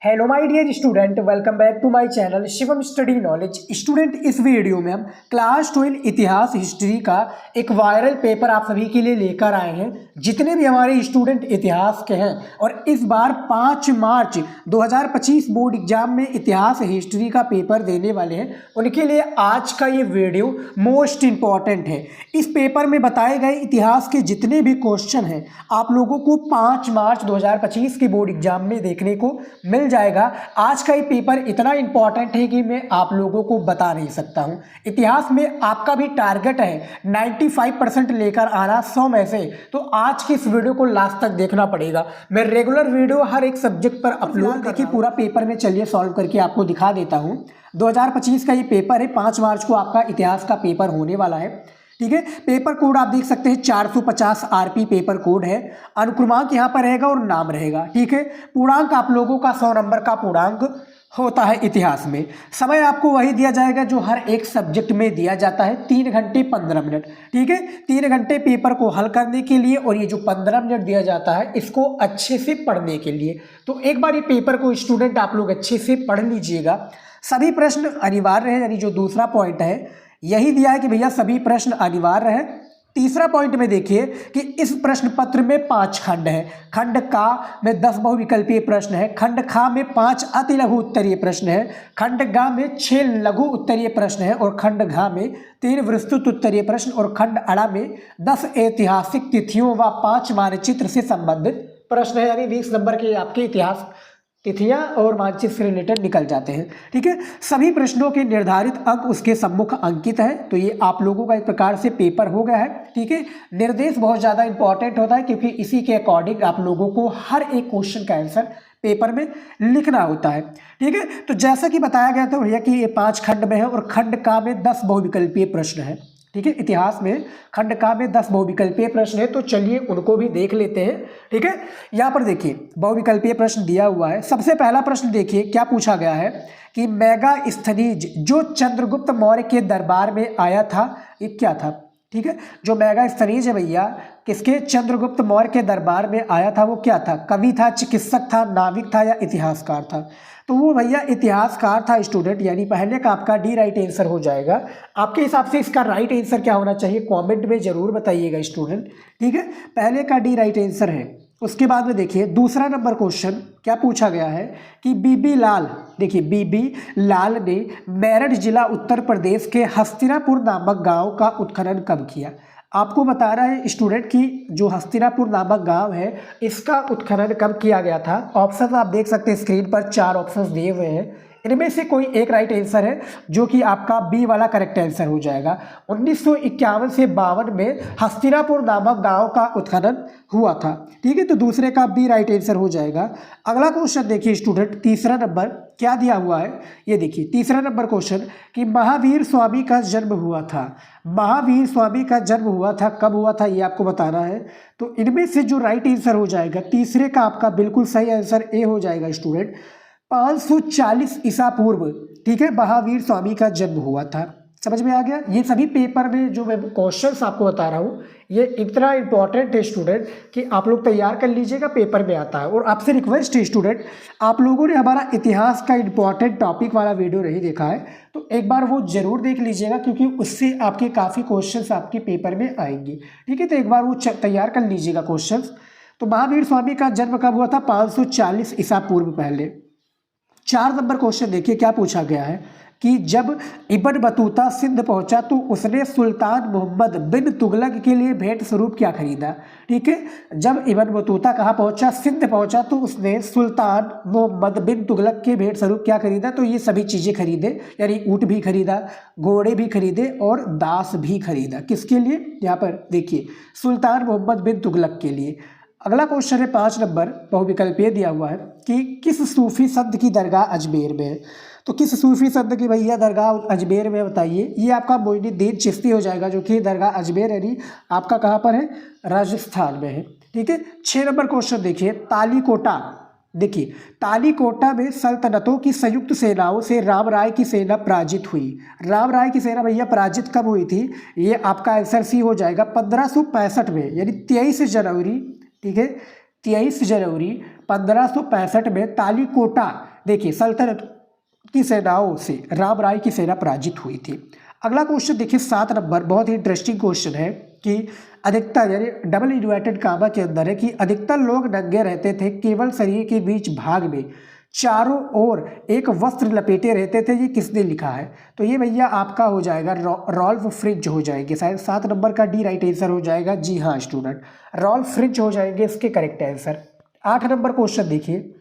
Hello my dear student, welcome back to my channel Shivam study knowledge. Student, इस video में हम class 12 इतिहास history का एक वायरल पेपर आप सभी के लिए लेकर आए हैं। जितने भी हमारे स्टूडेंट इतिहास के हैं और इस बार 5 मार्च 2025 बोर्ड एग्जाम में इतिहास हिस्ट्री का पेपर देने वाले हैं, उनके लिए आज का ये वीडियो मोस्ट इम्पॉर्टेंट है। इस पेपर में बताए गए इतिहास के जितने भी क्वेश्चन हैं आप लोगों को 5 मार्च 2025 के बोर्ड एग्जाम में देखने को मिल जाएगा। आज का ये पेपर इतना इंपॉर्टेंट है कि मैं आप लोगों को बता नहीं सकता हूं। इतिहास में आपका भी टारगेट है 95% लेकर आना 100 में से, तो आज की इस वीडियो को लास्ट तक देखना पड़ेगा। मैं रेगुलर वीडियो हर एक सब्जेक्ट पर अपलोड करके पूरा पेपर में चलिए सॉल्व करके आपको दिखा देता हूं। 2025 का ये पेपर है, 5 मार्च को आपका इतिहास का पेपर होने वाला है। ठीक है, पेपर कोड आप देख सकते हैं 450 आरपी पेपर कोड है। अनुक्रमांक यहाँ पर रहेगा और नाम रहेगा। ठीक है, पूर्णांक आप लोगों का 100 नंबर का पूर्णांक होता है इतिहास में। समय आपको वही दिया जाएगा जो हर एक सब्जेक्ट में दिया जाता है, 3 घंटे 15 मिनट। ठीक है, 3 घंटे पेपर को हल करने के लिए और ये जो 15 मिनट दिया जाता है इसको अच्छे से पढ़ने के लिए। तो एक बार ये पेपर को स्टूडेंट आप लोग अच्छे से पढ़ लीजिएगा। सभी प्रश्न अनिवार्य है, यानी जो दूसरा पॉइंट है यही दिया है कि भैया सभी प्रश्न अनिवार्य है। तीसरा पॉइंट में देखिए कि इस प्रश्न पत्र में 5 खंड है। खंड का में 10 बहुविकल्पीय प्रश्न है, खंड खा में 5 अति लघु उत्तरीय प्रश्न है, खंड गा में 6 लघु उत्तरीय प्रश्न है और खंड घा में 3 विस्तृत उत्तरीय प्रश्न और खंड अड़ा में 10 ऐतिहासिक तिथियों व 5 मानचित्र से संबंधित प्रश्न है। यानी 20 नंबर के आपके इतिहास तिथियां और मानचित्र से रिलेटेड निकल जाते हैं। ठीक है, सभी प्रश्नों के निर्धारित अंक उसके सम्मुख अंकित है। तो ये आप लोगों का एक प्रकार से पेपर हो गया है। ठीक है, निर्देश बहुत ज़्यादा इंपॉर्टेंट होता है क्योंकि इसी के अकॉर्डिंग आप लोगों को हर एक क्वेश्चन का आंसर पेपर में लिखना होता है। ठीक है, तो जैसा कि बताया गया था भैया कि ये 5 खंड में है और खंड का में 10 बहुविकल्पीय प्रश्न है। ठीक है, इतिहास में खंड का में 10 बहुविकल्पीय प्रश्न है, तो चलिए उनको भी देख लेते हैं। ठीक है, यहाँ पर देखिए बहुविकल्पीय प्रश्न दिया हुआ है। सबसे पहला प्रश्न देखिए क्या पूछा गया है कि मेगास्थनीज जो चंद्रगुप्त मौर्य के दरबार में आया था, ये क्या था। ठीक है, जो मेगास्थनीज है भैया किसके, चंद्रगुप्त मौर्य के दरबार में आया था, वो क्या था, कवि था, चिकित्सक था, नाविक था या इतिहासकार था। तो वो भैया इतिहासकार था स्टूडेंट, यानी पहले का आपका डी राइट आंसर हो जाएगा। आपके हिसाब से इसका राइट आंसर क्या होना चाहिए कमेंट में जरूर बताइएगा स्टूडेंट। ठीक है, पहले का डी राइट आंसर है। उसके बाद में देखिए दूसरा नंबर क्वेश्चन क्या पूछा गया है कि बीबी लाल, देखिए बीबी लाल ने मेरठ जिला उत्तर प्रदेश के हस्तिनापुर नामक गांव का उत्खनन कब किया। आपको बता रहा है स्टूडेंट कि जो हस्तिनापुर नामक गांव है इसका उत्खनन कब किया गया था। ऑप्शन आप देख सकते हैं स्क्रीन पर, 4 ऑप्शन दिए हुए हैं, इनमें से कोई एक राइट आंसर है जो कि आपका बी वाला करेक्ट आंसर हो जाएगा। 1951 से 52 में हस्तिनापुर नामक गांव का उत्खनन हुआ था। ठीक है, तो दूसरे का बी राइट आंसर हो जाएगा। अगला क्वेश्चन देखिए स्टूडेंट, तीसरा नंबर क्या दिया हुआ है, ये देखिए तीसरा नंबर क्वेश्चन कि महावीर स्वामी का जन्म हुआ था। महावीर स्वामी का जन्म हुआ था, कब हुआ था ये आपको बताना है। तो इनमें से जो राइट आंसर हो जाएगा तीसरे का आपका बिल्कुल सही आंसर ए हो जाएगा स्टूडेंट, 540 ईसा पूर्व। ठीक है, महावीर स्वामी का जन्म हुआ था। समझ में आ गया। ये सभी पेपर में जो मैं क्वेश्चंस आपको बता रहा हूँ ये इतना इंपॉर्टेंट है स्टूडेंट कि आप लोग तैयार कर लीजिएगा, पेपर में आता है। और आपसे रिक्वेस्ट है स्टूडेंट, आप लोगों ने हमारा इतिहास का इंपॉर्टेंट टॉपिक वाला वीडियो नहीं देखा है तो एक बार वो जरूर देख लीजिएगा क्योंकि उससे आपके काफ़ी क्वेश्चंस आपके पेपर में आएंगे। ठीक है, तो एक बार वो तैयार कर लीजिएगा क्वेश्चंस। तो महावीर स्वामी का जन्म कब हुआ था, 540 ईसा पूर्व पहले। 4 नंबर क्वेश्चन देखिए क्या पूछा गया है कि जब इब्न बतूता सिंध पहुंचा तो उसने सुल्तान मोहम्मद बिन तुगलक के लिए भेंट स्वरूप क्या खरीदा। ठीक है, जब इब्न बतूता कहाँ पहुंचा, सिंध पहुंचा, तो उसने सुल्तान मोहम्मद बिन तुगलक के भेंट स्वरूप क्या खरीदा। तो ये सभी चीज़ें खरीदे, यानी ऊँट भी खरीदा, घोड़े भी खरीदे और दास भी खरीदा। किसके लिए, यहाँ पर देखिए सुल्तान मोहम्मद बिन तुगलक के लिए। अगला क्वेश्चन है 5 नंबर बहुविकल्पीय दिया हुआ है कि किस सूफी संत की दरगाह अजमेर में है। तो किस सूफी संत की भैया दरगाह अजमेर में बताइए। ये आपका मोइनुद्दीन चिश्ती हो जाएगा जो कि दरगाह अजमेर यानी आपका कहाँ पर है, राजस्थान में है। ठीक है, 6 नंबर क्वेश्चन देखिए तालीकोटा। देखिए तालीकोटा में सल्तनतों की संयुक्त सेनाओं से राम राय की सेना पराजित हुई। राम राय की सेना भैया पराजित कब हुई थी, ये आपका आंसर सी हो जाएगा 1565 में, यानी 23 जनवरी। ठीक है, 23 जनवरी 1565 में तालीकोटा देखिए सल्तनत की सेनाओं से राम राय की सेना पराजित हुई थी। अगला क्वेश्चन देखिए 7 नंबर, बहुत ही इंटरेस्टिंग क्वेश्चन है कि अधिकतर यानी डबल इन्वर्टेड कामा के अंदर है कि अधिकतर लोग नंगे रहते थे, केवल शरीर के बीच भाग में चारों ओर एक वस्त्र लपेटे रहते थे, ये किसने लिखा है? तो ये भैया आपका हो जाएगा रॉल्फ फ्रिंज हो जाएंगे, शायद 7 नंबर का डी राइट आंसर हो जाएगा। जी हाँ स्टूडेंट, रॉल्फ फ्रिंज हो जाएंगे इसके करेक्ट आंसर। 8 नंबर क्वेश्चन देखिए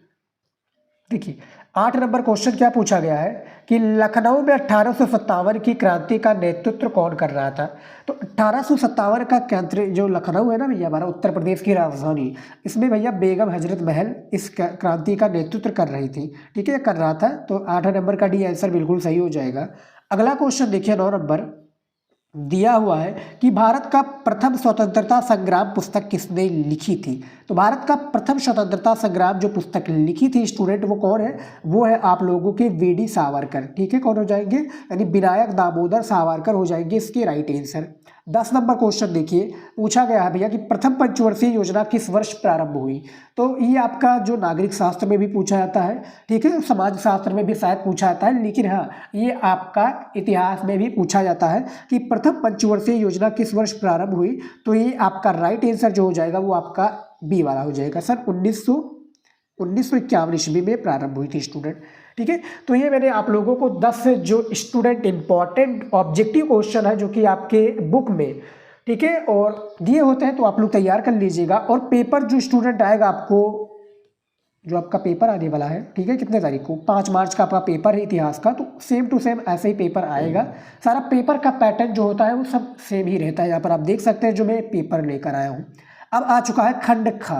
8 नंबर क्वेश्चन क्या पूछा गया है कि लखनऊ में 1857 की क्रांति का नेतृत्व कौन कर रहा था? तो 1857 का केंद्र जो लखनऊ है ना भैया, हमारा उत्तर प्रदेश की राजधानी, इसमें भैया बेगम हजरत महल इस क्रांति का नेतृत्व कर रही थी, ठीक है, कर रहा था। तो 8 नंबर का डी आंसर बिल्कुल सही हो जाएगा। अगला क्वेश्चन देखिए 9 नंबर दिया हुआ है कि भारत का प्रथम स्वतंत्रता संग्राम पुस्तक किसने लिखी थी? तो भारत का प्रथम स्वतंत्रता संग्राम जो पुस्तक लिखी थी स्टूडेंट, वो कौन है? वो है आप लोगों के वीडी सावरकर, ठीक है, कौन हो जाएंगे? यानी विनायक दामोदर सावरकर हो जाएंगे इसके राइट आंसर। 10 नंबर क्वेश्चन देखिए पूछा गया है भैया कि प्रथम पंचवर्षीय योजना किस वर्ष प्रारंभ हुई? तो ये आपका जो नागरिक शास्त्र में भी पूछा जाता है, ठीक है, समाज शास्त्र में भी शायद पूछा जाता है, लेकिन हाँ ये आपका इतिहास में भी पूछा जाता है कि प्रथम पंचवर्षीय योजना किस वर्ष प्रारंभ हुई। तो ये आपका राइट आंसर जो हो जाएगा वो आपका बी वाला हो जाएगा सर, 1951 ईस्वी में प्रारंभ हुई थी स्टूडेंट, ठीक है। तो ये मैंने आप लोगों को 10 जो स्टूडेंट इंपॉर्टेंट ऑब्जेक्टिव क्वेश्चन है जो कि आपके बुक में, ठीक है, और दिए होते हैं, तो आप लोग तैयार कर लीजिएगा। और पेपर जो स्टूडेंट आएगा आपको, जो आपका पेपर आने वाला है, ठीक है, कितने तारीख को? 5 मार्च का आपका पेपर है इतिहास का, तो सेम टू सेम ऐसे ही पेपर आएगा। सारा पेपर का पैटर्न जो होता है वो सब सेम ही रहता है। यहाँ पर आप देख सकते हैं जो मैं पेपर लेकर आया हूँ। अब आ चुका है खंड ख।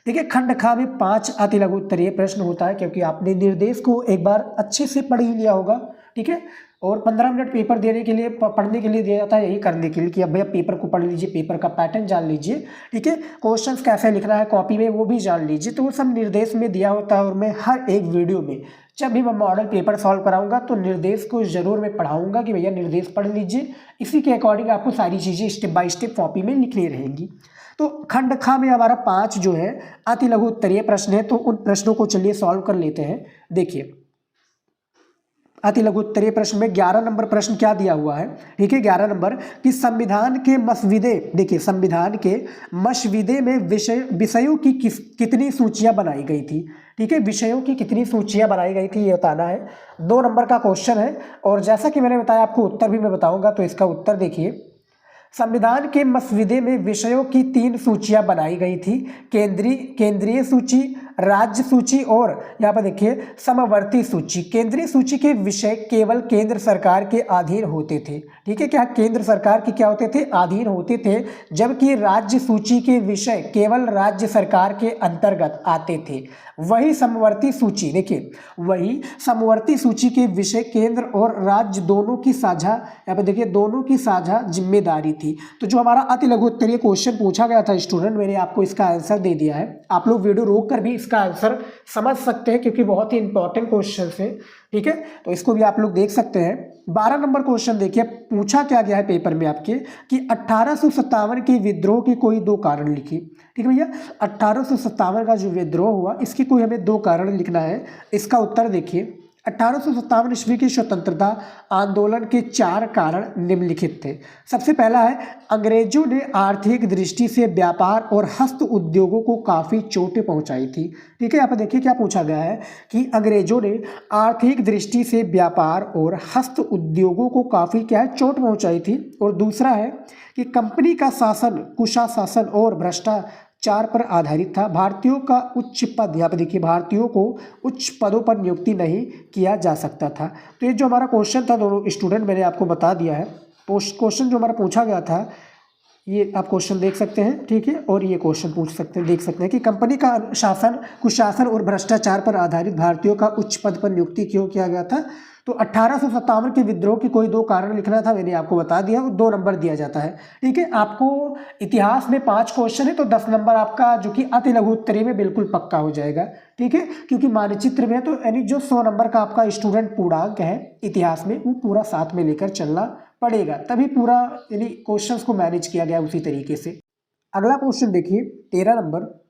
देखिए खंड ख में 5 अति लघु उत्तरीय प्रश्न होता है, क्योंकि आपने निर्देश को एक बार अच्छे से पढ़ ही लिया होगा, ठीक है, और 15 मिनट पेपर देने के लिए, पढ़ने के लिए दिया जाता है, यही करने के लिए कि अब भैया पेपर को पढ़ लीजिए, पेपर का पैटर्न जान लीजिए, ठीक है, क्वेश्चंस कैसे लिखना है कॉपी में वो भी जान लीजिए। तो वो सब निर्देश में दिया होता है, और मैं हर एक वीडियो में जब भी मैं मॉडल पेपर सॉल्व कराऊंगा तो निर्देश को जरूर मैं पढ़ाऊंगा कि भैया निर्देश पढ़ लीजिए, इसी के अकॉर्डिंग आपको सारी चीज़ें स्टेप बाय स्टेप कॉपी में लिखनी रहेंगी। तो खंड ख में हमारा 5 जो है अति लघु उत्तरीय प्रश्न है, तो उन प्रश्नों को चलिए सॉल्व कर लेते हैं। देखिए अति लघु उत्तरीय प्रश्न में 11 नंबर प्रश्न क्या दिया हुआ है, ठीक है, 11 नंबर कि संविधान के मसविदे, देखिए संविधान के मसविदे में विषयों की कितनी सूचियां बनाई गई थी, ठीक है, विषयों की कितनी सूचियां बनाई गई थी ये बताना है। 2 नंबर का क्वेश्चन है, और जैसा कि मैंने बताया आपको उत्तर भी मैं बताऊंगा, तो इसका उत्तर देखिए संविधान के मसविदे में विषयों की 3 सूचियां बनाई गई थी, केंद्रीय सूची, राज्य सूची और यहाँ पर देखिए समवर्ती सूची। केंद्रीय सूची के विषय केवल केंद्र सरकार के अधीन होते थे, ठीक है, क्या केंद्र सरकार के क्या होते थे? अधीन होते थे, जबकि राज्य सूची के विषय केवल राज्य सरकार के अंतर्गत आते थे। वही समवर्ती सूची, देखिए वही समवर्ती सूची के विषय केंद्र और राज्य दोनों की साझा, यहाँ पे देखिए दोनों की साझा जिम्मेदारी थी। तो जो हमारा अति लघु उत्तरीय क्वेश्चन पूछा गया था स्टूडेंट, मैंने आपको इसका आंसर दे दिया है। आप लोग वीडियो रोक कर भी इसका आंसर समझ सकते हैं, क्योंकि बहुत ही इंपॉर्टेंट क्वेश्चन है, ठीक है, तो इसको भी आप लोग देख सकते हैं। 12 नंबर क्वेश्चन देखिए पूछा क्या गया है पेपर में आपके कि 1857 के विद्रोह के कोई 2 कारण लिखिए, ठीक है भैया, 1857 का जो विद्रोह हुआ इसके कोई हमें 2 कारण लिखना है। इसका उत्तर देखिए 1857 ईस्वी की स्वतंत्रता आंदोलन के 4 कारण निम्नलिखित थे। सबसे पहला है अंग्रेजों ने आर्थिक दृष्टि से व्यापार और हस्त उद्योगों को काफ़ी चोटें पहुंचाई थी, ठीक है। यहाँ पर देखिए क्या पूछा गया है कि अंग्रेजों ने आर्थिक दृष्टि से व्यापार और हस्त उद्योगों को काफ़ी क्या है चोट पहुंचाई थी। और दूसरा है कि कंपनी का शासन कुशासन और भ्रष्टाचार पर आधारित था। भारतीयों का उच्च पद, यहाँ पे देखिए भारतीयों को उच्च पदों पर नियुक्ति नहीं किया जा सकता था। तो ये जो हमारा क्वेश्चन था दोनों स्टूडेंट मैंने आपको बता दिया है। क्वेश्चन जो हमारा पूछा गया था ये आप क्वेश्चन देख सकते हैं, ठीक है, और ये क्वेश्चन पूछ सकते हैं, देख सकते हैं कि कंपनी का शासन कुशासन और भ्रष्टाचार पर आधारित भारतीयों का उच्च पद पर नियुक्ति क्यों किया गया था। तो 1857 के विद्रोह की कोई 2 कारण लिखना था, मैंने आपको बता दिया, और 2 नंबर दिया जाता है, ठीक है। आपको इतिहास में 5 क्वेश्चन है तो 10 नंबर आपका जो कि अति लघु उत्तरीय में बिल्कुल पक्का हो जाएगा, ठीक है, क्योंकि मानचित्र में तो यानी जो 100 नंबर का आपका स्टूडेंट पूर्णांक है इतिहास में वो पूरा साथ में लेकर चलना पड़ेगा, तभी पूरा यानी क्वेश्चंस को मैनेज किया गया उसी तरीके से। अगला क्वेश्चन देखिए 13 नंबर,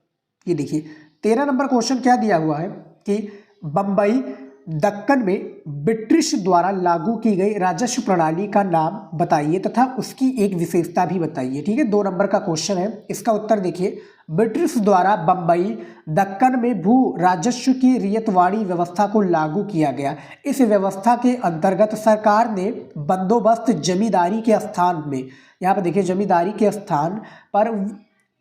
ये देखिए 13 नंबर क्वेश्चन क्या दिया हुआ है कि बम्बई दक्कन में ब्रिटिश द्वारा लागू की गई राजस्व प्रणाली का नाम बताइए तथा उसकी एक विशेषता भी बताइए। ठीक है, 2 नंबर का क्वेश्चन है। इसका उत्तर देखिए, ब्रिटिश द्वारा बम्बई दक्कन में भू राजस्व की रियतवाड़ी व्यवस्था को लागू किया गया। इस व्यवस्था के अंतर्गत सरकार ने बंदोबस्त जमींदारी के स्थान में, यहाँ पर देखिए जमींदारी के स्थान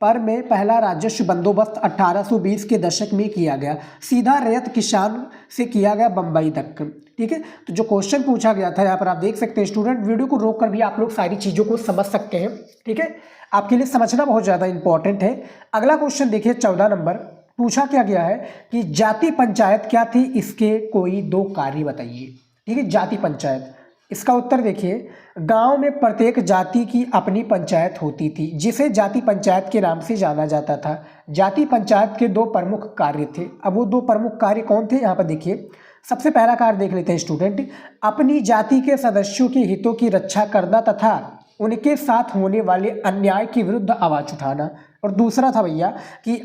पर में पहला राजस्व बंदोबस्त 1820 के दशक में किया गया। सीधा रैयत किसान से किया गया बम्बई दक्कन। ठीक है, तो जो क्वेश्चन पूछा गया था यहाँ पर आप देख सकते हैं स्टूडेंट, वीडियो को रोक कर भी आप लोग सारी चीज़ों को समझ सकते हैं। ठीक है, आपके लिए समझना बहुत ज़्यादा इंपॉर्टेंट है। अगला क्वेश्चन देखिए 14 नंबर, पूछा क्या गया है कि जाति पंचायत क्या थी, इसके कोई 2 कार्य बताइए। ठीक है, जाति पंचायत, इसका उत्तर देखिए, गांव में प्रत्येक जाति की अपनी पंचायत होती थी जिसे जाति पंचायत के नाम से जाना जाता था। जाति पंचायत के 2 प्रमुख कार्य थे। अब वो 2 प्रमुख कार्य कौन थे, यहाँ पर देखिए सबसे पहला कार्य देख लेते हैं स्टूडेंट, अपनी जाति के सदस्यों के हितों की रक्षा करना तथा उनके साथ होने वाले अन्याय के विरुद्ध आवाज़ उठाना। और दूसरा था भैया कि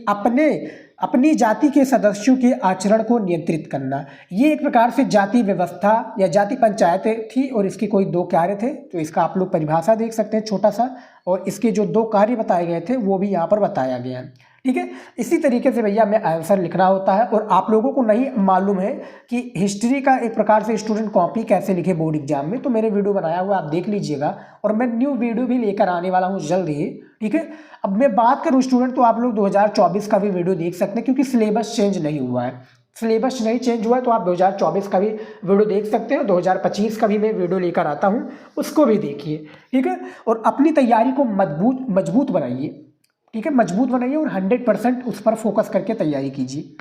अपनी जाति के सदस्यों के आचरण को नियंत्रित करना। ये एक प्रकार से जाति व्यवस्था या जाति पंचायत थी और इसके कोई 2 कार्य थे। तो इसका आप लोग परिभाषा देख सकते हैं छोटा सा, और इसके जो 2 कार्य बताए गए थे वो भी यहाँ पर बताया गया है। ठीक है, इसी तरीके से भैया हमें आंसर लिखना होता है। और आप लोगों को नहीं मालूम है कि हिस्ट्री का एक प्रकार से स्टूडेंट कॉपी कैसे लिखे बोर्ड एग्जाम में, तो मैंने वीडियो बनाया हुआ आप देख लीजिएगा, और मैं न्यू वीडियो भी लेकर आने वाला हूँ जल्द ही। ठीक है, अब मैं बात करूँ स्टूडेंट तो आप लोग 2024 का भी वीडियो देख सकते हैं, क्योंकि सिलेबस चेंज नहीं हुआ है। सिलेबस नहीं चेंज हुआ है तो आप 2024 का भी वीडियो देख सकते हैं। 2025 का भी मैं वीडियो लेकर आता हूँ, उसको भी देखिए। ठीक है, और अपनी तैयारी को मजबूत बनाइए। ठीक है, मजबूत बनाइए और 100% उस पर फोकस करके तैयारी कीजिए।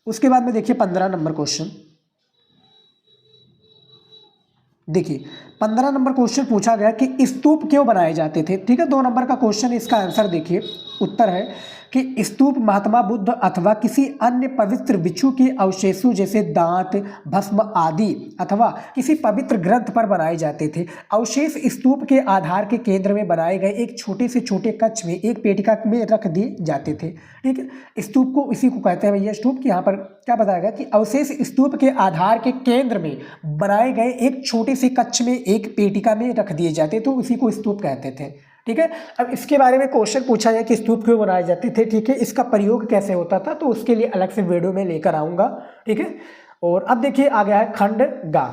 उसके बाद में देखिए 15 नंबर क्वेश्चन, देखिए 15 नंबर क्वेश्चन पूछा गया कि स्तूप क्यों बनाए जाते थे। ठीक है, 2 नंबर का क्वेश्चन, इसका आंसर देखिए, उत्तर है कि स्तूप महात्मा बुद्ध अथवा किसी अन्य पवित्र भिक्षु के अवशेषों जैसे दांत, भस्म आदि अथवा किसी पवित्र ग्रंथ पर बनाए जाते थे। अवशेष स्तूप के आधार के केंद्र में बनाए गए एक छोटे से छोटे कक्ष में एक पेटिका में रख दिए जाते थे। ठीक है, स्तूप को इसी को कहते हैं भैया स्तूप, कि यहाँ पर क्या बताया गया कि अवशेष स्तूप के आधार के केंद्र में बनाए गए एक छोटे से कक्ष में एक पेटिका में रख दिए जाते, तो उसी को स्तूप कहते थे। ठीक है, अब इसके बारे में क्वेश्चन पूछा जाए कि स्तूप क्यों बनाए जाते थे। ठीक है, इसका प्रयोग कैसे होता था, तो उसके लिए अलग से वीडियो में लेकर आऊँगा। ठीक है, और अब देखिए आ गया है खंड गा।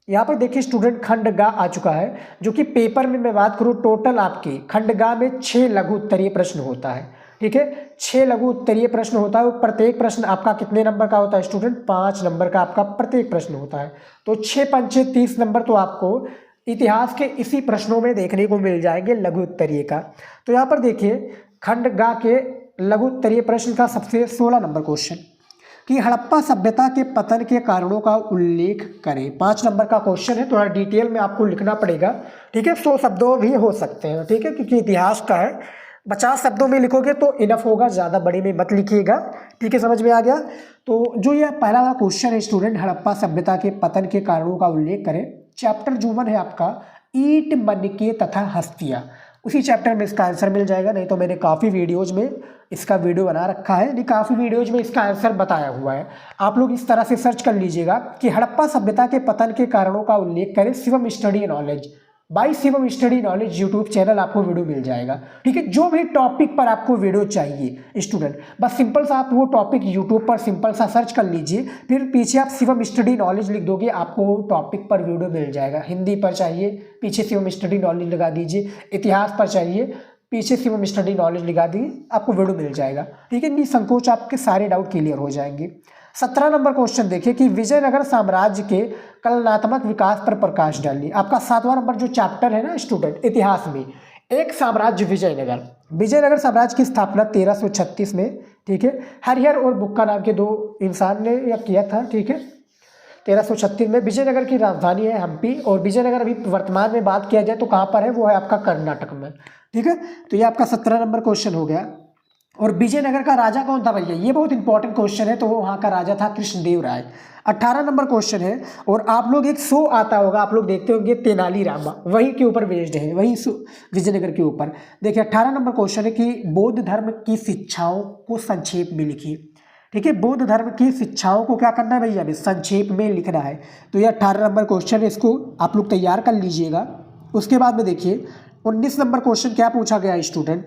यहाँ पर देखिए स्टूडेंट खंड गा आ चुका है, जो कि पेपर में मैं बात करूँ टोटल आपके खंड गा में 6 लघु उत्तरीय प्रश्न होता है। ठीक है, 6 लघु उत्तरीय प्रश्न होता है। प्रत्येक प्रश्न आपका कितने नंबर का होता है स्टूडेंट, 5 नंबर का आपका प्रत्येक प्रश्न होता है। तो 6 पंचे 30 नंबर तो आपको इतिहास के इसी प्रश्नों में देखने को मिल जाएंगे लघु उत्तरीय का। तो यहाँ पर देखिए खंड गा के लघु उत्तरीय प्रश्न का सबसे 16 नंबर क्वेश्चन कि हड़प्पा सभ्यता के पतन के कारणों का उल्लेख करें। 5 नंबर का क्वेश्चन है, थोड़ा डिटेल में आपको लिखना पड़ेगा। ठीक है, 100 शब्दों भी हो सकते हैं। ठीक है, क्योंकि इतिहास का है, 50 शब्दों में लिखोगे तो इनफ होगा, ज़्यादा बड़े में मत लिखिएगा। ठीक है, समझ में आ गया। तो जो ये पहला वाला क्वेश्चन है स्टूडेंट, हड़प्पा सभ्यता के पतन के कारणों का उल्लेख करें, चैप्टर जो 1 है आपका ईंट मनके तथा हस्तियाँ, उसी चैप्टर में इसका आंसर मिल जाएगा। नहीं तो मैंने काफ़ी वीडियोज़ में इसका वीडियो बना रखा है, नहीं काफ़ी वीडियोज़ में इसका आंसर बताया हुआ है। आप लोग इस तरह से सर्च कर लीजिएगा कि हड़प्पा सभ्यता के पतन के कारणों का उल्लेख करें, Shivam study knowledge by Shivam study knowledge YouTube channel, आपको वीडियो मिल जाएगा। ठीक है, जो भी टॉपिक पर आपको वीडियो चाहिए स्टूडेंट, बस सिंपल सा आप वो टॉपिक यूट्यूब पर सिंपल सा सर्च कर लीजिए, फिर पीछे आप शिवम स्टडी नॉलेज लिख दोगे, आपको वो टॉपिक पर वीडियो मिल जाएगा। हिंदी पर चाहिए, पीछे शिवम स्टडी नॉलेज लगा दीजिए। इतिहास पर चाहिए, पीछे शिवम स्टडी नॉलेज लगा दीजिए, आपको वीडियो मिल जाएगा। ठीक है, निसंकोच आपके सारे डाउट क्लियर हो जाएंगे। 17 नंबर क्वेश्चन देखिए कि विजयनगर साम्राज्य के कलनात्मक विकास पर प्रकाश डालिए। आपका 7वां नंबर जो चैप्टर है ना स्टूडेंट, इतिहास में एक साम्राज्य विजयनगर साम्राज्य की स्थापना 1336 में, ठीक है, हरिहर और बुक्का नाम के 2 इंसान ने यह किया था। ठीक है, 1336 में। विजयनगर की राजधानी है हम्पी, और विजयनगर अभी वर्तमान में बात किया जाए तो कहाँ पर है, वो है आपका कर्नाटक में। ठीक है, तो ये आपका 17 नंबर क्वेश्चन हो गया। और विजयनगर का राजा कौन था भैया, ये बहुत इंपॉर्टेंट क्वेश्चन है, तो वो वहाँ का राजा था कृष्णदेव राय। 18 नंबर क्वेश्चन है, और आप लोग एक शो आता होगा, आप लोग देखते होंगे तेनालीरामा, वही के ऊपर बेस्ड है, वही विजयनगर के ऊपर। देखिए 18 नंबर क्वेश्चन है कि बौद्ध धर्म की शिक्षाओं को संक्षेप में लिखिए। ठीक है, बौद्ध धर्म की शिक्षाओं को क्या करना है भैया, अभी संक्षेप में लिखना है। तो ये 18 नंबर क्वेश्चन है, इसको आप लोग तैयार कर लीजिएगा। उसके बाद में देखिए 19 नंबर क्वेश्चन क्या पूछा गया है स्टूडेंट,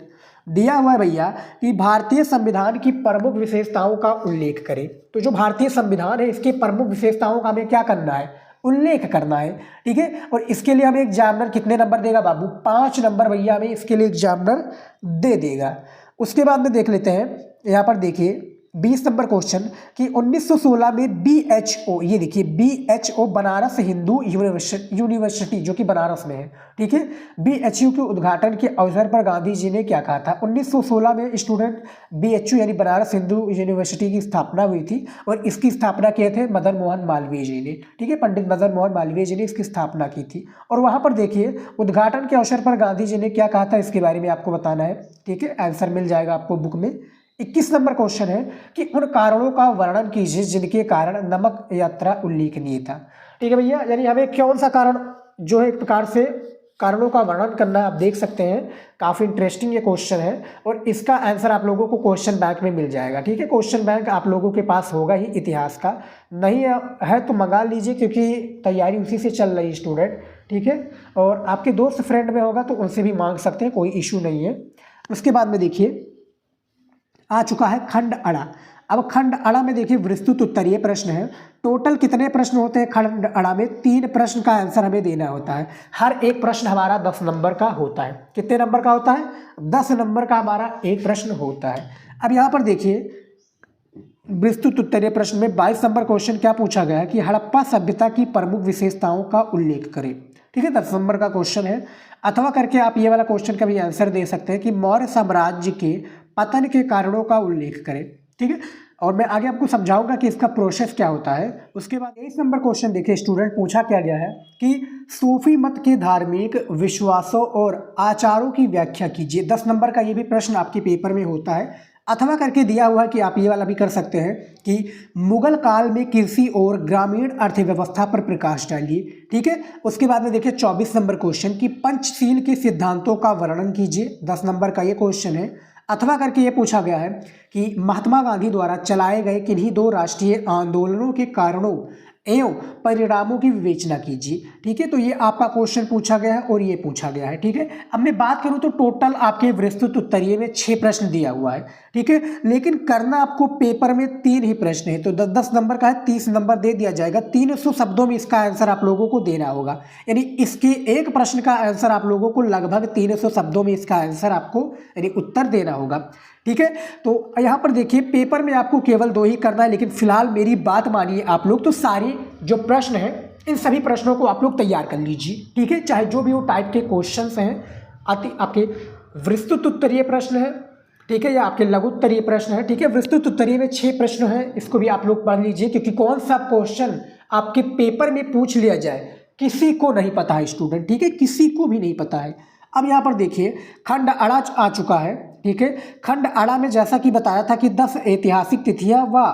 दिया हुआ है भैया कि भारतीय संविधान की प्रमुख विशेषताओं का उल्लेख करें। तो जो भारतीय संविधान है इसके प्रमुख विशेषताओं का हमें क्या करना है, उल्लेख करना है। ठीक है, और इसके लिए हमें एग्जामिनर कितने नंबर देगा बाबू, 5 नंबर भैया हमें इसके लिए एग्जामिनर दे देगा। उसके बाद में देख लेते हैं, यहाँ पर देखिए 20 नंबर क्वेश्चन कि 1916 में BHO, ये देखिए BHO बनारस हिंदू यूनिवर्सिटी जो कि बनारस में है। ठीक है, BHU के उद्घाटन के अवसर पर गांधी जी ने क्या कहा था। 1916 में स्टूडेंट BHU यानी बनारस हिंदू यूनिवर्सिटी की स्थापना हुई थी और इसकी स्थापना किए थे मदन मोहन मालवीय जी ने। ठीक है, पंडित मदन मोहन मालवीय जी ने इसकी स्थापना की थी। और वहाँ पर देखिए उद्घाटन के अवसर पर गांधी जी ने क्या कहा था, इसके बारे में आपको बताना है। ठीक है, आंसर मिल जाएगा आपको बुक में। 21 नंबर क्वेश्चन है कि उन कारणों का वर्णन कीजिए जिनके कारण नमक यात्रा उल्लेखनीय था। ठीक है भैया, यानी हमें कौन सा कारण जो है एक प्रकार से कारणों का वर्णन करना है, आप देख सकते हैं काफ़ी इंटरेस्टिंग ये क्वेश्चन है और इसका आंसर आप लोगों को क्वेश्चन बैंक में मिल जाएगा। ठीक है, क्वेश्चन बैंक आप लोगों के पास होगा ही इतिहास का, नहीं है तो मंगा लीजिए क्योंकि तैयारी उसी से चल रही है स्टूडेंट। ठीक है, और आपके दोस्त फ्रेंड में होगा तो उनसे भी मांग सकते हैं, कोई इशू नहीं है। उसके बाद में देखिए आ चुका है खंड अड़ा। अब खंड अड़ा में देखिए विस्तृत उत्तरीय प्रश्न है। टोटल कितने प्रश्न होते हैं खंड अड़ा में, 3 प्रश्न का आंसर हमें देना होता है। हर एक प्रश्न हमारा 10 नंबर का होता है। कितने नंबर का होता है, 10 नंबर का हमारा एक प्रश्न होता है। अब यहाँ पर देखिए विस्तृत उत्तरीय प्रश्न में 22 नंबर क्वेश्चन क्या पूछा गया है कि हड़प्पा सभ्यता की प्रमुख विशेषताओं का उल्लेख करें। ठीक है, 10 नंबर का क्वेश्चन है। अथवा करके आप ये वाला क्वेश्चन का भी आंसर दे सकते हैं कि मौर्य साम्राज्य के पतन के कारणों का उल्लेख करें। ठीक है, और मैं आगे आपको समझाऊंगा कि इसका प्रोसेस क्या होता है। उसके बाद 23 नंबर क्वेश्चन देखिए स्टूडेंट, पूछा क्या गया है कि सूफी मत के धार्मिक विश्वासों और आचारों की व्याख्या कीजिए। 10 नंबर का ये भी प्रश्न आपके पेपर में होता है। अथवा करके दिया हुआ है कि आप ये वाला भी कर सकते हैं कि मुगल काल में कृषि और ग्रामीण अर्थव्यवस्था पर प्रकाश डालिए। ठीक है, उसके बाद में देखिए 24 नंबर क्वेश्चन कि पंचशील के सिद्धांतों का वर्णन कीजिए। 10 नंबर का ये क्वेश्चन है। अथवा करके ये पूछा गया है कि महात्मा गांधी द्वारा चलाए गए किन्हीं 2 राष्ट्रीय आंदोलनों के कारणों एवं परिणामों की विवेचना कीजिए। ठीक है, तो ये आपका क्वेश्चन पूछा गया है और ये पूछा गया है। ठीक है, अब मैं बात करूं तो टोटल आपके विस्तृत उत्तरीय में 6 प्रश्न दिया हुआ है। ठीक है, लेकिन करना आपको पेपर में 3 ही प्रश्न है, तो 10 नंबर का है, 30 नंबर दे दिया जाएगा। 300 शब्दों में इसका आंसर आप लोगों को देना होगा, यानी इसके एक प्रश्न का आंसर आप लोगों को लगभग 300 शब्दों में इसका आंसर आपको यानी उत्तर देना होगा। ठीक है, तो यहाँ पर देखिए पेपर में आपको केवल 2 ही करना है, लेकिन फिलहाल मेरी बात मानिए आप लोग, तो सारे जो प्रश्न हैं इन सभी प्रश्नों को आप लोग तैयार कर लीजिए। ठीक है, चाहे जो भी वो टाइप के क्वेश्चंस हैं, आपके विस्तृत उत्तरीय प्रश्न है, ठीक है, या आपके लघु उत्तरीय प्रश्न है। ठीक है, विस्तृत उत्तरीय में 6 प्रश्न हैं, इसको भी आप लोग पढ़ लीजिए क्योंकि कौन सा क्वेश्चन आपके पेपर में पूछ लिया जाए किसी को नहीं पता है स्टूडेंट। ठीक है, किसी को भी नहीं पता है। अब यहाँ पर देखिए खंड अड़ा आ चुका है। ठीक है, खंड अड़ा में जैसा कि बताया था कि 10 ऐतिहासिक तिथियां व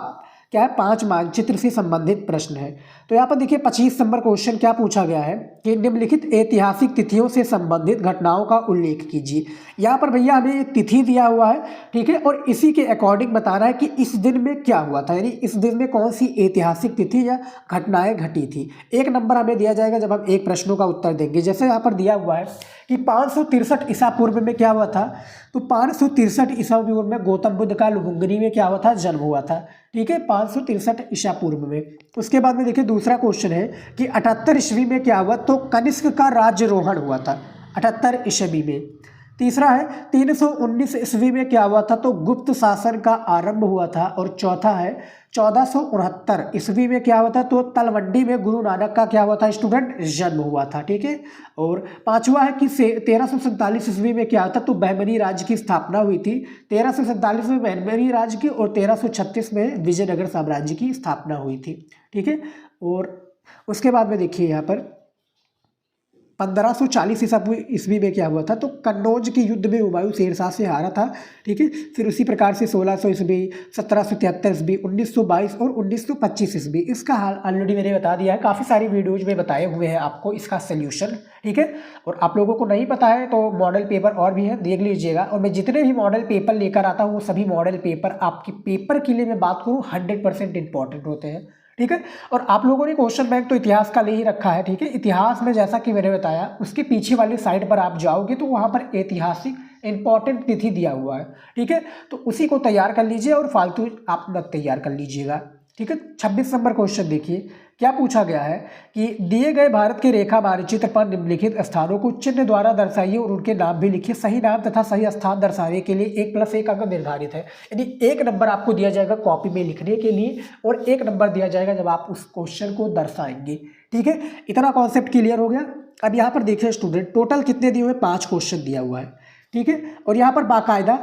क्या है 5 मानचित्र से संबंधित प्रश्न है। तो यहाँ पर देखिए 25 नंबर क्वेश्चन क्या पूछा गया है कि निम्नलिखित ऐतिहासिक तिथियों से संबंधित घटनाओं का उल्लेख कीजिए। यहाँ पर भैया हमें एक तिथि दिया हुआ है। ठीक है, और इसी के अकॉर्डिंग बताना है कि इस दिन में क्या हुआ था, यानी इस दिन में कौन सी ऐतिहासिक तिथि या घटनाएं घटी थी। 1 नंबर हमें दिया जाएगा जब हम एक प्रश्नों का उत्तर देंगे। जैसे यहाँ पर दिया हुआ है कि 563 ईसा पूर्व में क्या हुआ था, तो 563 ईसा पूर्व में गौतम बुद्ध का लुम्बिनी में क्या हुआ था, जन्म हुआ था। ठीक है, 563 ईसा पूर्व में। उसके बाद में देखिए दूसरा क्वेश्चन है कि 78 ईस्वी में क्या हुआ, तो कनिष्क का राज्यरोहण हुआ था 78 ईस्वी में। तीसरा है 319 ईस्वी में क्या हुआ था, तो गुप्त शासन का आरंभ हुआ था। और चौथा है 1469 ईस्वी में क्या हुआ था, तो तलवंडी में गुरु नानक का क्या हुआ था स्टूडेंट, जन्म हुआ था। ठीक है, और पांचवा है कि 1347 ईस्वी में क्या हुआ था, तो बहमनी राज्य की स्थापना हुई थी। 1347 में बहमनी राज्य की और 1336 में विजयनगर साम्राज्य की स्थापना हुई थी। ठीक है, और उसके बाद में देखिए यहाँ पर 1540 ईस्वी में क्या हुआ था, तो कन्नौज के युद्ध में हुमायूं शेरशाह से हारा था। ठीक है, फिर उसी प्रकार से 1600 ईस्वी, 1773 ईस्वी, 1922 और 1925 ईस्वी। इसका हाल ऑलरेडी मैंने बता दिया है, काफ़ी सारी वीडियोज में बताए हुए हैं आपको इसका सोल्यूशन। ठीक है, और आप लोगों को नहीं पता है तो मॉडल पेपर और भी है, देख लीजिएगा। और मैं जितने भी मॉडल पेपर लेकर आता हूँ वो सभी मॉडल पेपर आपके पेपर के लिए मैं बात करूँ 100% इंपॉर्टेंट होते हैं। ठीक है, और आप लोगों ने क्वेश्चन बैंक तो इतिहास का ले ही रखा है। ठीक है, इतिहास में जैसा कि मैंने बताया उसके पीछे वाली साइड पर आप जाओगे तो वहाँ पर ऐतिहासिक इंपॉर्टेंट तिथि दिया हुआ है। ठीक है, तो उसी को तैयार कर लीजिए और फालतू आप मत तैयार कर लीजिएगा। ठीक है, 26 नंबर क्वेश्चन देखिए क्या पूछा गया है कि दिए गए भारत के रेखा मानचित्र पर निम्नलिखित स्थानों को चिन्ह द्वारा दर्शाइए और उनके नाम भी लिखिए। सही नाम तथा सही स्थान दर्शाने के लिए 1+1 अंक निर्धारित है। यानी 1 नंबर आपको दिया जाएगा कॉपी में लिखने के लिए और 1 नंबर दिया जाएगा जब आप उस क्वेश्चन को दर्शाएंगे। ठीक है, इतना कॉन्सेप्ट क्लियर हो गया। अब यहाँ पर देखिए स्टूडेंट, टोटल कितने दिए हुए, 5 क्वेश्चन दिया हुआ है। ठीक है, और यहाँ पर बाकायदा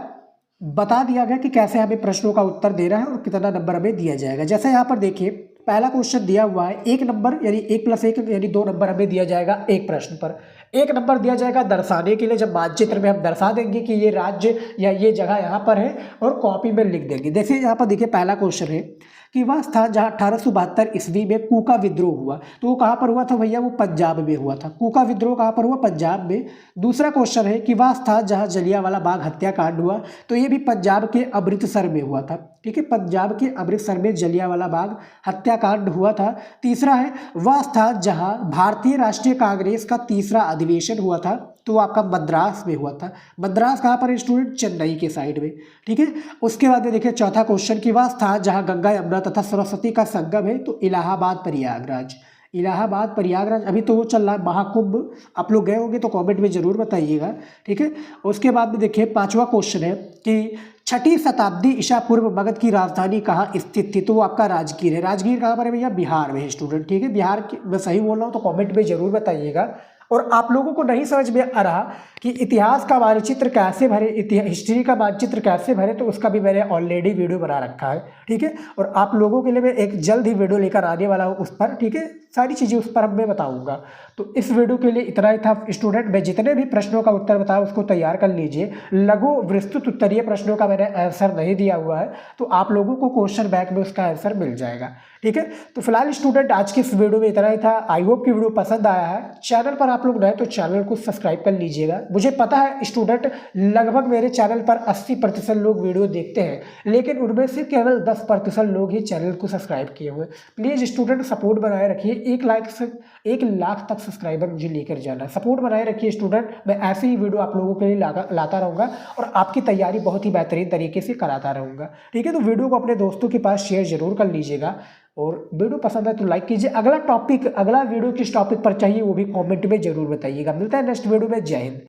बता दिया गया कि कैसे हमें प्रश्नों का उत्तर देना है और कितना नंबर हमें दिया जाएगा। जैसे यहाँ पर देखिए पहला क्वेश्चन दिया हुआ है 1 नंबर, यानी 1+1 यानी 2 नंबर हमें दिया जाएगा एक प्रश्न पर। 1 नंबर दिया जाएगा दर्शाने के लिए, जब मानचित्र में हम दर्शा देंगे कि ये राज्य या ये जगह यहाँ पर है और कॉपी में लिख देंगे। देखिए यहाँ पर देखिए पहला क्वेश्चन है कि वह स्थान जहाँ 1872 ईस्वी में कूका विद्रोह हुआ, तो वो कहाँ पर हुआ था भैया, वो पंजाब में हुआ था। कूका विद्रोह कहाँ पर हुआ, पंजाब में। दूसरा क्वेश्चन है कि वह स्थान जहाँ जलियांवाला बाग हत्याकांड हुआ, तो ये भी पंजाब के अमृतसर में हुआ था। ठीक है, पंजाब के अमृतसर में जलियांवाला बाग हत्याकांड हुआ था। तीसरा है वह स्थान जहाँ भारतीय राष्ट्रीय कांग्रेस का तीसरा अधिवेशन हुआ था, तो वो आपका मद्रास में हुआ था। मद्रास कहाँ पर स्टूडेंट, चेन्नई के साइड में। ठीक है, उसके बाद में देखिए चौथा क्वेश्चन कि वह स्थान जहाँ गंगा यमुना तथा सरस्वती का संगम है, तो इलाहाबाद प्रयागराज। इलाहाबाद प्रयागराज अभी तो वो चल रहा है महाकुंभ, आप लोग गए होंगे तो कमेंट में जरूर बताइएगा। ठीक है, उसके बाद में देखिए पांचवा क्वेश्चन है कि 6ठी शताब्दी ईसा पूर्व मगध की राजधानी कहाँ स्थित थी, तो वो आपका राजगीर है। राजगीर कहाँ पर है भैया, बिहार में है स्टूडेंट। ठीक है, बिहार की मैं सही बोल रहा हूँ तो कमेंट में जरूर बताइएगा। और आप लोगों को नहीं समझ में आ रहा कि इतिहास का मानचित्र कैसे भरे, हिस्ट्री का मानचित्र कैसे भरे, तो उसका भी मैंने ऑलरेडी वीडियो बना रखा है। ठीक है, और आप लोगों के लिए मैं एक जल्द ही वीडियो लेकर आने वाला हूँ उस पर। ठीक है, सारी चीज़ें उस पर मैं बताऊंगा। तो इस वीडियो के लिए इतना ही था स्टूडेंट। मैं जितने भी प्रश्नों का उत्तर बताया उसको तैयार कर लीजिए। लघु विस्तृत उत्तरीय प्रश्नों का मैंने आंसर नहीं दिया हुआ है, तो आप लोगों को क्वेश्चन बैंक में उसका आंसर मिल जाएगा। ठीक है, तो फिलहाल स्टूडेंट आज की इस वीडियो में इतना ही था। आई होप कि वीडियो पसंद आया है। चैनल पर आप लोग नए तो चैनल को सब्सक्राइब कर लीजिएगा। मुझे पता है स्टूडेंट लगभग मेरे चैनल पर 80% लोग वीडियो देखते हैं, लेकिन उनमें से केवल 10% लोग ही चैनल को सब्सक्राइब किए हुए। प्लीज़ स्टूडेंट सपोर्ट बनाए रखिए। 1 लाख तक सब्सक्राइबर मुझे लेकर जाना है। सपोर्ट बनाए रखिए स्टूडेंट। मैं ऐसे ही वीडियो आप लोगों के लिए लाता रहूँगा और आपकी तैयारी बहुत ही बेहतरीन तरीके से कराता रहूँगा। ठीक है, तो वीडियो को अपने दोस्तों के पास शेयर जरूर कर लीजिएगा और वीडियो पसंद है तो लाइक कीजिए। अगला वीडियो किस टॉपिक पर चाहिए वो भी कमेंट में जरूर बताइएगा। मिलता है नेक्स्ट वीडियो में। जय हिंद।